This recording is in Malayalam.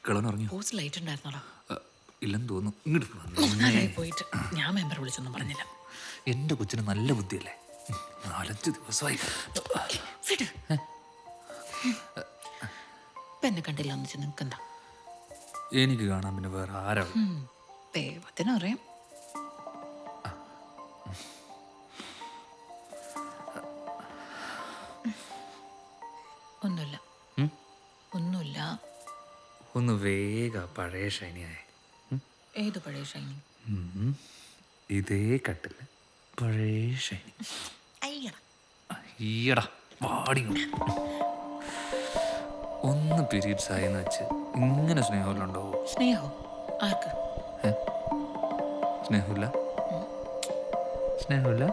കിളൻ ഉറങ്ങിയോ? പോസ്റ്റ് ലൈറ്റ് ഉണ്ടായിരുന്നോളാം. ഇല്ലെന്ന് തോന്നുന്നു. ഇങ്ങോട്ട് നന്നായി പോയിട്ട് ഞാൻ മെമ്പർ വിളിച്ചൊന്നും പറഞ്ഞില്ല. എൻ്റെ കൊച്ചിന് നല്ല ബുദ്ധിയല്ലേ. 4-5 ദിവസമായി. വിട്. ഇപ്പം എന്നെ കണ്ടില്ല എന്ന് വെച്ചാൽ നിങ്ങൾക്ക് എന്താ? എനിക്ക് കാണാൻ പിന്നെ വേറെ ആരാണ്? ദൈവത്തിനറിയാം. ഒന്നുമില്ല ഒന്നുമില്ല. ഒന്ന് വേഗ പഴയ ഷൈനിയായ. ഏത് പഴയ ഷൈനി? ഇതേ കട്ടില്ല പഴയ ഷൈനി. അയ്യടാ പാടി. ഒന്ന് പീരീഡ്സ് ആയെന്ന് വെച്ച് ഇങ്ങനെ സ്നേഹമുണ്ടോ? സ്നേഹോ? ആർക്ക്? സ്നേഹമില്ല. സ്നേഹമില്ല.